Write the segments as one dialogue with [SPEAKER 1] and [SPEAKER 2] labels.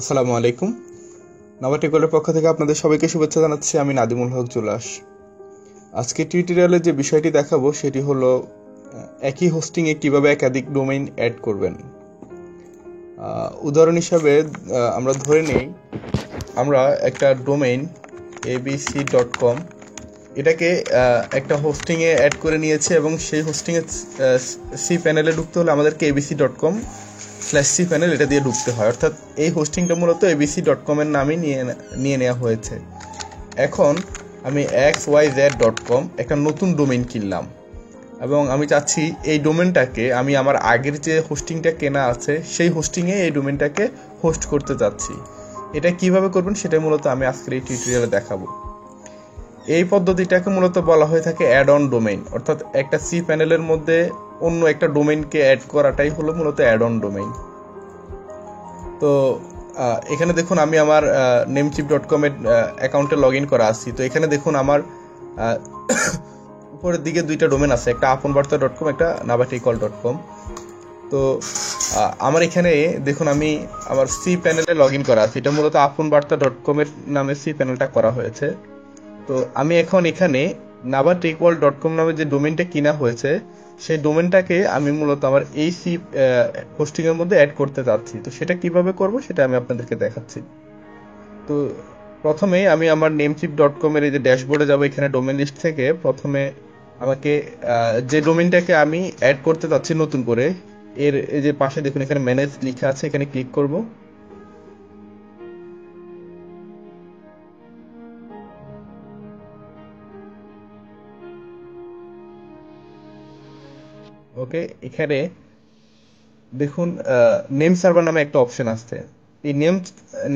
[SPEAKER 1] আসসালামু আলাইকুম। নাভাটেকলের পক্ষ থেকে আপনাদের সবাইকে শুভেচ্ছা জানাচ্ছি। আমি নাদিমুল হক জুলাস। আজকে টিউটোরিয়ালে যে বিষয়টি দেখাবো সেটি হলো একই হোস্টিংয়ে কিভাবে একাধিক ডোমেইন অ্যাড করবেন। উদাহরণ হিসাবে আমরা ধরে নেই আমরা একটা ডোমেইন abc.com এটাকে একটা হোস্টিংয়ে অ্যাড করে নিয়েছি এবং সেই হোস্টিংয়ে সি প্যানেলে ঢুকতে হলে আমাদেরকে abc.com/cpanel এটা দিয়ে ঢুকতে হয়। অর্থাৎ এই হোস্টিংটা মূলত abc.com এর নামে নিয়ে নেওয়া হয়েছে। এখন আমি xyz.com একটা নতুন ডোমেইন কিনলাম এবং আমি চাচ্ছি এই ডোমেইনটাকে আমি আমার আগের যে হোস্টিংটা কেনা আছে সেই হোস্টিংয়ে এই ডোমেইনটাকে হোস্ট করতে চাচ্ছি। এটা কিভাবে করবেন সেটা মূলত আমি আজকের এই টিউটোরিয়ালে দেখাবো। এই পদ্ধতিটাকে মূলত বলা হয়ে থাকে অ্যাড অন ডোমেইন, অর্থাৎ একটা সি প্যানেলের মধ্যে অন্য একটা ডোমেইনকে অ্যাড করাটাই হলো মূলত অ্যাড অন ডোমেইন। তো এখানে দেখুন আমি আমার namecheap.com এর অ্যাকাউন্টে লগ ইন করা আছি। তো এখানে দেখুন আমার উপরের দিকে দুইটা ডোমেইন আছে, একটা aponbarta.com, একটা navatekol.com। তো আমার এখানে দেখুন আমি আমার সি প্যানেলে লগ ইন করা আছে। এটা মূলত aponbarta.com এর নামে সি প্যানেলটা করা হয়েছে। তো আমি এখন এখানে navatekol.com নামে যে ডোমেইনটা কিনা হয়েছে সেই ডোমেইনটাকে আমি মূলত আমার এই সি হোস্টিং এর মধ্যে অ্যাড করতে চাচ্ছি। তো সেটা কিভাবে করব সেটা আমি আপনাদেরকে দেখাচ্ছি। তো প্রথমে আমি আমার namecheap.com এর এই যে ড্যাশবোর্ডে যাব। এখানে ডোমেইন লিস্ট থেকে প্রথমে আমাকে যে ডোমেইনটাকে আমি অ্যাড করতে চাচ্ছি নতুন করে এর এই যে পাশে দেখুন এখানে ম্যানেজ লেখা আছে, এখানে ক্লিক করব। ওকে, এখানে দেখুন নেম সার্ভার নামে একটা অপশন আছে। এই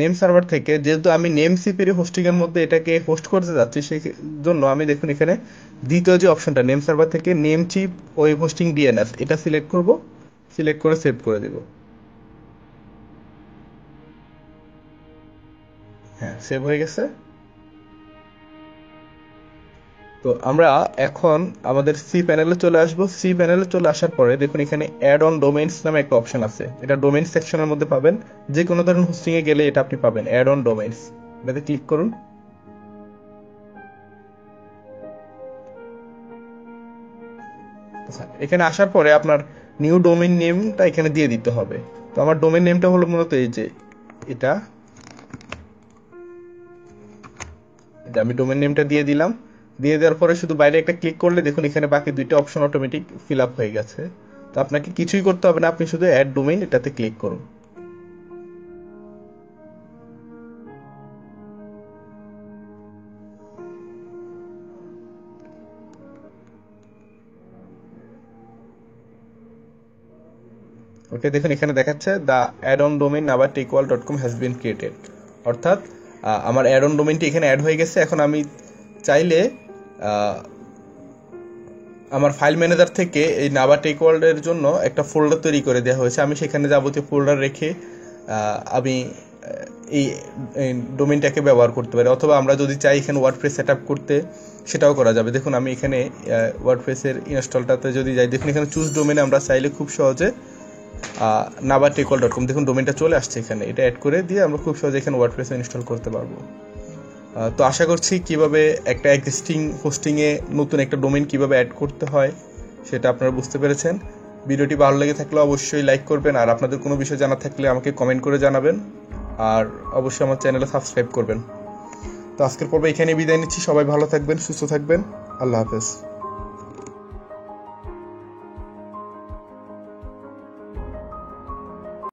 [SPEAKER 1] নেম সার্ভার থেকে যেহেতু আমি নেমচিপের হোস্টিং এর মধ্যে এটাকে হোস্ট করতে যাচ্ছি সেই জন্য আমি দেখুন এখানে দ্বিতীয় যে অপশনটা নেম সার্ভার থেকে নেমচিপ ওয়েব হোস্টিং ডিএনএস এটা সিলেক্ট করব। সিলেক্ট করে সেভ করে দেব। হ্যাঁ, সেভ হয়ে গেছে। তো আমরা এখন আমাদের সি প্যানেলে চলে আসব। সি প্যানেলে চলে আসার পরে দেখুন এখানে অ্যাড অন ডোমেইনস নামে একটা অপশন আছে। এটা ডোমেইন সেকশনের মধ্যে পাবেন, যে কোনো ধরনের হোস্টিং এ গেলে এটা আপনি পাবেন, অ্যাড অন ডোমেইনস। এটাতে ক্লিক করুন। এখানে আসার পরে আপনার নিউ ডোমেইন নেমটা এখানে দিয়ে দিতে হবে। তো আমার ডোমেইন নেমটা হলো মূলত এই যে এটা আমি ডোমেইন নেমটা দিয়ে দিলাম। দিয়ে দেওয়ার পরে শুধু বাইরে একটা ক্লিক করলে দেখুন এখানে বাকি দুইটা অপশন অটোমেটিক ফিল আপ হয়ে গেছে। তো আপনাকে কিছুই করতে হবে না, আপনি শুধু অ্যাড ডোমেইন এটাতে ক্লিক করুন। ওকে, দেখুন এখানে দেখাচ্ছে the add on domain navatekol.com has been created, অর্থাৎ আমার অ্যাড অন ডোমেইনটি এখানে অ্যাড হয়ে গেছে। এখন আমি চাইলে আমার ফাইল ম্যানেজার থেকে এই navatekol এর জন্য একটা ফোল্ডার তৈরি করে দেওয়া হয়েছে। আমি সেখানে যাবতীয় ফোল্ডার রেখে আমি এই ডোমেইনটাকে ব্যবহার করতে পারি, অথবা আমরা যদি চাই এখানে ওয়ার্ডপ্রেস সেট আপ করতে সেটাও করা যাবে। দেখুন আমি এখানে ওয়ার্ডপ্রেসের ইনস্টলটাতে যদি যাই দেখুন এখানে চুজ ডোমেইন আমরা চাইলে খুব সহজে navatekol.com দেখুন ডোমেইনটা চলে আসছে এখানে। এটা অ্যাড করে দিয়ে আমরা খুব সহজে এখানে ওয়ার্ডপ্রেস ইনস্টল করতে পারবো। তো আশা করছি কিভাবে একটা এক্সিস্টিং হোস্টিংয়ে নতুন একটা ডোমেইন কিভাবে অ্যাড করতে হয় সেটা আপনারা বুঝতে পেরেছেন। ভিডিওটি ভালো লেগে থাকলে অবশ্যই লাইক করবেন, আর আপনাদের কোনো বিষয় জানা থাকলে আমাকে কমেন্ট করে জানাবেন, আর অবশ্যই আমার চ্যানেলে সাবস্ক্রাইব করবেন। তো আজকের পর্বে এখানে বিদায় নিচ্ছি। সবাই ভালো থাকবেন, সুস্থ থাকবেন। আল্লাহ হাফেজ।